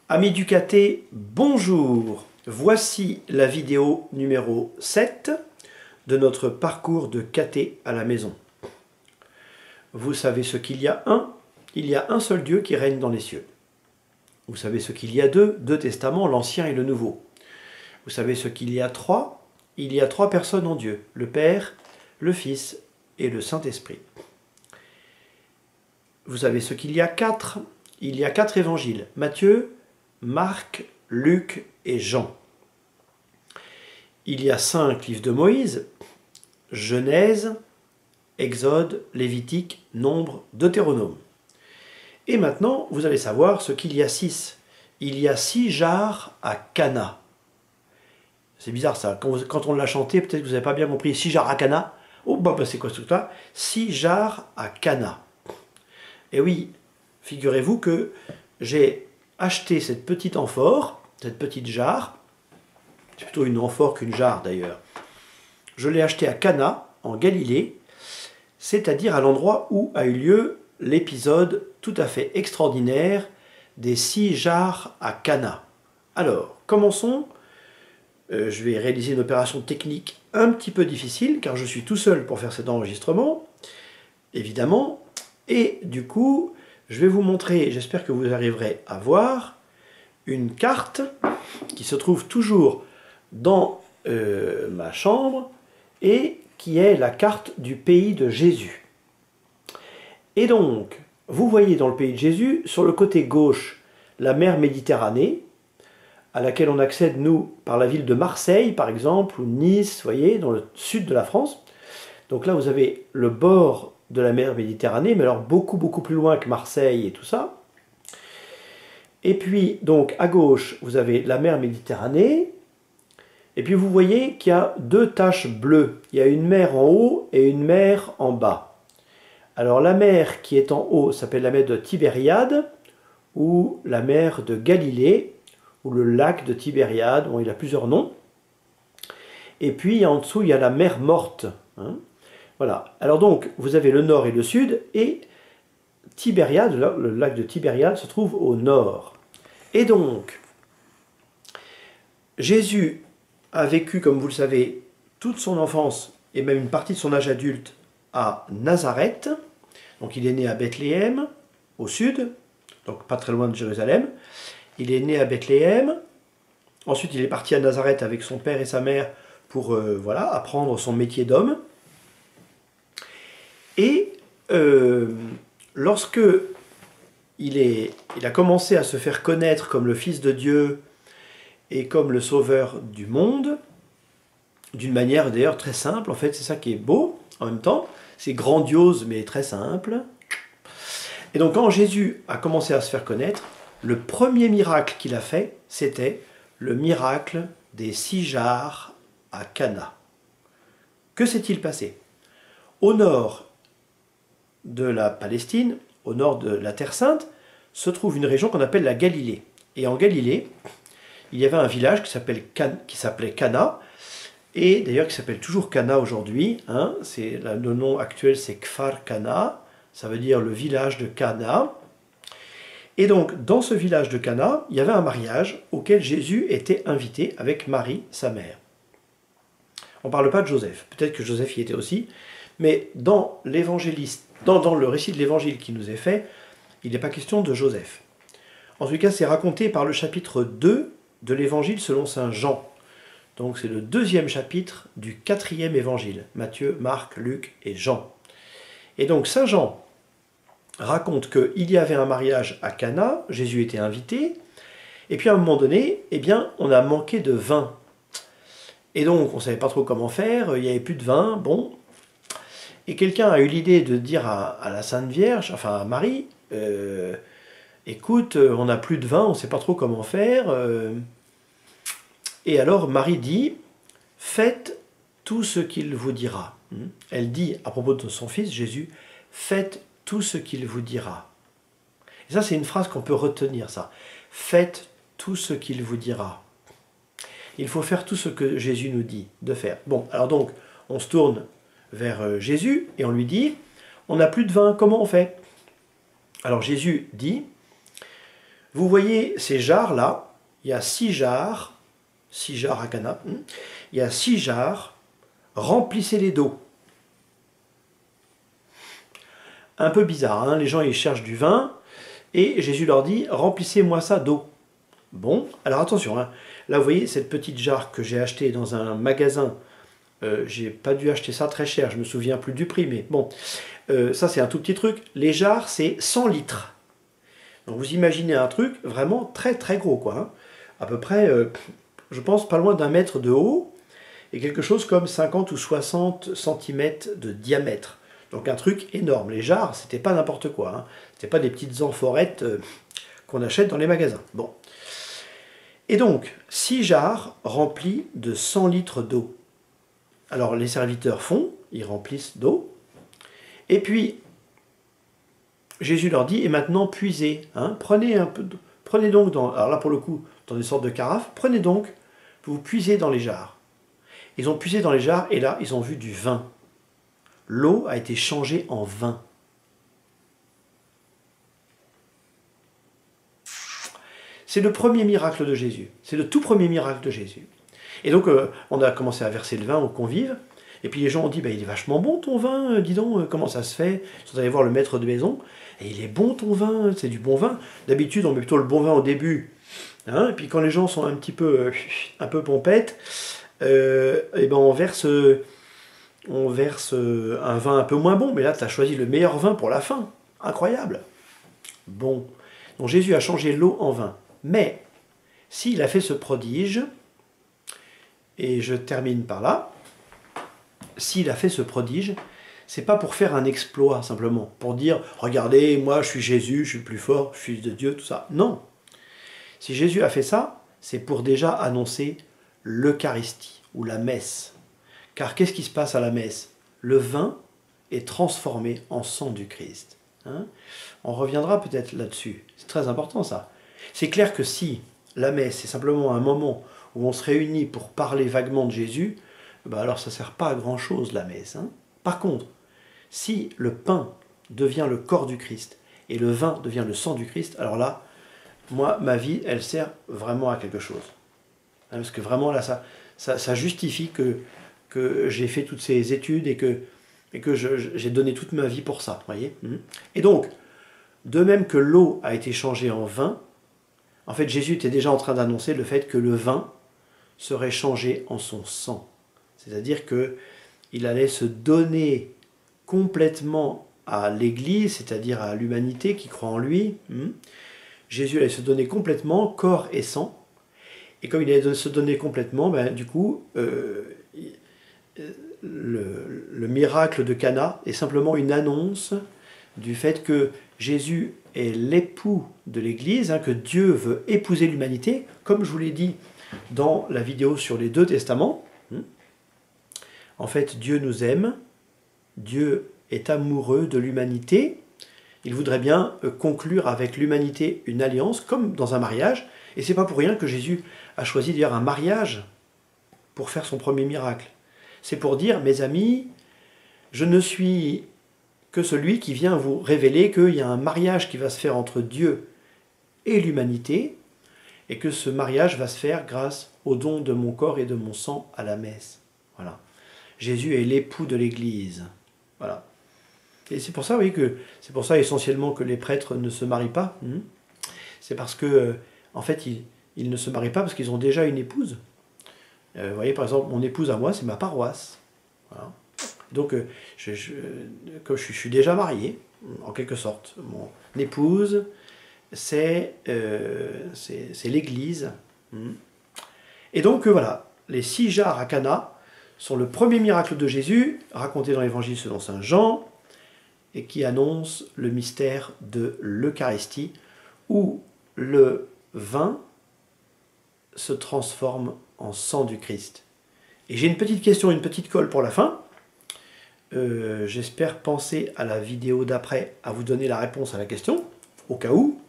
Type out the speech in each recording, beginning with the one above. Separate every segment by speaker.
Speaker 1: Amis du caté, bonjour! Voici la vidéo numéro 7 de notre parcours de caté à la maison. Vous savez ce qu'il y a un? Il y a un seul Dieu qui règne dans les cieux. Vous savez ce qu'il y a deux? Deux testaments, l'Ancien et le Nouveau. Vous savez ce qu'il y a trois? Il y a trois personnes en Dieu, le Père, le Fils et le Saint-Esprit. Vous savez ce qu'il y a quatre? Il y a quatre évangiles, Matthieu, Marc, Luc et Jean. Il y a 5 livres de Moïse, Genèse, Exode, Lévitique, Nombre, Deutéronome. Et maintenant, vous allez savoir ce qu'il y a 6. Il y a 6 jarres à Cana. C'est bizarre ça, quand on l'a chanté, peut-être que vous n'avez pas bien compris. 6 jarres à Cana. Oh, bah c'est quoi ce truc-là? 6 jarres à Cana. Et oui, figurez-vous que j'ai acheté cette petite amphore, cette petite jarre. C'est plutôt une amphore qu'une jarre d'ailleurs. Je l'ai acheté à Cana, en Galilée, c'est-à-dire à l'endroit où a eu lieu l'épisode tout à fait extraordinaire des 6 jarres à Cana. Alors, commençons. Je vais réaliser une opération technique un petit peu difficile, car je suis tout seul pour faire cet enregistrement, évidemment. Et du coup, je vais vous montrer, j'espère que vous arriverez à voir, une carte qui se trouve toujours dans ma chambre et qui est la carte du pays de Jésus. Et donc, vous voyez dans le pays de Jésus, sur le côté gauche, la mer Méditerranée, à laquelle on accède, nous, par la ville de Marseille, par exemple, ou Nice, vous voyez, dans le sud de la France. Donc là, vous avez le bord de la mer Méditerranée, mais alors beaucoup plus loin que Marseille et tout ça. Et puis, donc, à gauche, vous avez la mer Méditerranée. Et puis, vous voyez qu'il y a 2 taches bleues. Il y a une mer en haut et une mer en bas. Alors, la mer qui est en haut s'appelle la mer de Tibériade, ou la mer de Galilée, ou le lac de Tibériade. Bon, il a plusieurs noms. Et puis, en dessous, il y a la mer Morte. Hein. Voilà. Alors donc, vous avez le nord et le sud, et Tibériade, le lac de Tibériade, se trouve au nord. Et donc, Jésus a vécu, comme vous le savez, toute son enfance, et même une partie de son âge adulte, à Nazareth. Donc il est né à Bethléem, au sud, donc pas très loin de Jérusalem. Il est né à Bethléem. Ensuite, il est parti à Nazareth avec son père et sa mère pour voilà, apprendre son métier d'homme. Et lorsque il a commencé à se faire connaître comme le Fils de Dieu et comme le Sauveur du monde, d'une manière d'ailleurs très simple, en fait, c'est ça qui est beau en même temps, c'est grandiose mais très simple. Et donc quand Jésus a commencé à se faire connaître, le premier miracle qu'il a fait, c'était le miracle des 6 jarres à Cana. Que s'est-il passé? Au nord de la Palestine, au nord de la Terre Sainte, se trouve une région qu'on appelle la Galilée. Et en Galilée, il y avait un village qui s'appelait Cana, et d'ailleurs qui s'appelle toujours Cana aujourd'hui. Hein, le nom actuel c'est Kfar Cana, ça veut dire le village de Cana. Et donc dans ce village de Cana, il y avait un mariage auquel Jésus était invité avec Marie, sa mère. On ne parle pas de Joseph, peut-être que Joseph y était aussi, mais dans le récit de l'évangile qui nous est fait, il n'est pas question de Joseph. En tout cas, c'est raconté par le chapitre 2 de l'évangile selon saint Jean. Donc c'est le 2e chapitre du 4e évangile, Matthieu, Marc, Luc et Jean. Et donc saint Jean raconte qu'il y avait un mariage à Cana, Jésus était invité, et puis à un moment donné, eh bien, on a manqué de vin. Et donc on ne savait pas trop comment faire, il n'y avait plus de vin, bon. Et quelqu'un a eu l'idée de dire à la Sainte Vierge, enfin à Marie, écoute, on n'a plus de vin, on ne sait pas trop comment faire. Et alors Marie dit, faites tout ce qu'il vous dira. Elle dit à propos de son fils Jésus, faites tout ce qu'il vous dira. Et ça c'est une phrase qu'on peut retenir, ça. Faites tout ce qu'il vous dira. Il faut faire tout ce que Jésus nous dit de faire. Bon, alors donc, on se tourne vers Jésus et on lui dit, on n'a plus de vin, comment on fait? Alors Jésus dit, Vous voyez ces jarres-là, il y a 6 jarres à Cana, il y a 6 jarres, remplissez-les d'eau. Un peu bizarre, hein, les gens ils cherchent du vin, et Jésus leur dit, remplissez-moi ça d'eau. Bon, alors attention, hein, là vous voyez cette petite jarre que j'ai achetée dans un magasin, j'ai pas dû acheter ça très cher, je me souviens plus du prix, mais bon, ça c'est un tout petit truc. Les jarres c'est 100 litres. Donc vous imaginez un truc vraiment très très gros, quoi. Hein. À peu près, je pense, pas loin d'un mètre de haut, et quelque chose comme 50 ou 60 cm de diamètre. Donc un truc énorme. Les jarres, c'était pas n'importe quoi. Hein. C'était pas des petites amphorettes qu'on achète dans les magasins. Bon. Et donc, 6 jarres remplies de 100 litres d'eau. Alors les serviteurs font, ils remplissent d'eau, et puis Jésus leur dit, et maintenant puisez, hein, prenez un peu, prenez donc, alors là pour le coup, dans des sortes de carafes, prenez donc, vous puisez dans les jarres. Ils ont puisé dans les jarres, et là, ils ont vu du vin. L'eau a été changée en vin. C'est le premier miracle de Jésus. C'est le tout premier miracle de Jésus. Et donc, on a commencé à verser le vin aux convives. Et puis les gens ont dit, bah, il est vachement bon ton vin, dis donc, comment ça se fait? Ils sont allés voir le maître de maison. Et il est bon ton vin, c'est du bon vin. D'habitude, on met plutôt le bon vin au début. Hein, et puis quand les gens sont un peu pompettes, et ben on verse un vin un peu moins bon. Mais là, tu as choisi le meilleur vin pour la fin. Incroyable. Bon. Donc Jésus a changé l'eau en vin. Mais, s'il a fait ce prodige, et je termine par là, s'il a fait ce prodige, c'est pas pour faire un exploit simplement, pour dire « Regardez, moi je suis Jésus, je suis le plus fort, je suis fils de Dieu, tout ça ». Non. Si Jésus a fait ça, c'est pour déjà annoncer l'Eucharistie, ou la messe. Car qu'est-ce qui se passe à la messe? Le vin est transformé en sang du Christ. Hein? On reviendra peut-être là-dessus. C'est très important ça. C'est clair que si la messe est simplement un moment où on se réunit pour parler vaguement de Jésus, ben alors ça ne sert pas à grand-chose la messe. Hein. Par contre, si le pain devient le corps du Christ et le vin devient le sang du Christ, alors là, moi, ma vie, elle sert vraiment à quelque chose. Hein, parce que vraiment, là, ça justifie que j'ai fait toutes ces études et que j'ai donné toute ma vie pour ça. Voyez. Et donc, de même que l'eau a été changée en vin, en fait, Jésus était déjà en train d'annoncer le fait que le vin serait changé en son sang. C'est-à-dire qu'il allait se donner complètement à l'Église, c'est-à-dire à l'humanité qui croit en lui. Jésus allait se donner complètement, corps et sang. Et comme il allait se donner complètement, ben, du coup, le miracle de Cana est simplement une annonce du fait que Jésus est l'époux de l'Église, hein, que Dieu veut épouser l'humanité, comme je vous l'ai dit dans la vidéo sur les 2 testaments. En fait, Dieu nous aime, Dieu est amoureux de l'humanité, il voudrait bien conclure avec l'humanité une alliance, comme dans un mariage, et c'est pas pour rien que Jésus a choisi d'ailleurs un mariage pour faire son premier miracle. C'est pour dire, mes amis, je ne suis que celui qui vient vous révéler qu'il y a un mariage qui va se faire entre Dieu et l'humanité, et que ce mariage va se faire grâce au don de mon corps et de mon sang à la messe. Voilà. Jésus est l'époux de l'Église. Voilà. Et c'est pour ça, oui, c'est pour ça essentiellement que les prêtres ne se marient pas. C'est parce que, en fait, ils ne se marient pas parce qu'ils ont déjà une épouse. Vous voyez, par exemple, mon épouse à moi, c'est ma paroisse. Voilà. Donc, comme je suis déjà marié, en quelque sorte. Mon épouse, c'est l'Église. Et donc, voilà, les 6 jarres à Cana sont le premier miracle de Jésus, raconté dans l'Évangile selon saint Jean, et qui annonce le mystère de l'Eucharistie, où le vin se transforme en sang du Christ. Et j'ai une petite question, une petite colle pour la fin. J'espère penser à la vidéo d'après à vous donner la réponse à la question, au cas où.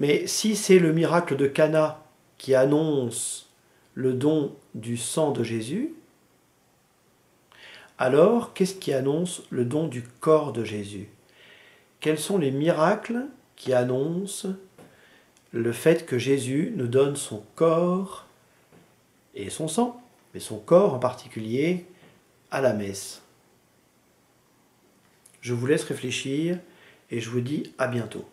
Speaker 1: Mais si c'est le miracle de Cana qui annonce le don du sang de Jésus, alors qu'est-ce qui annonce le don du corps de Jésus? Quels sont les miracles qui annoncent le fait que Jésus nous donne son corps et son sang, mais son corps en particulier, à la messe. Je vous laisse réfléchir et je vous dis à bientôt.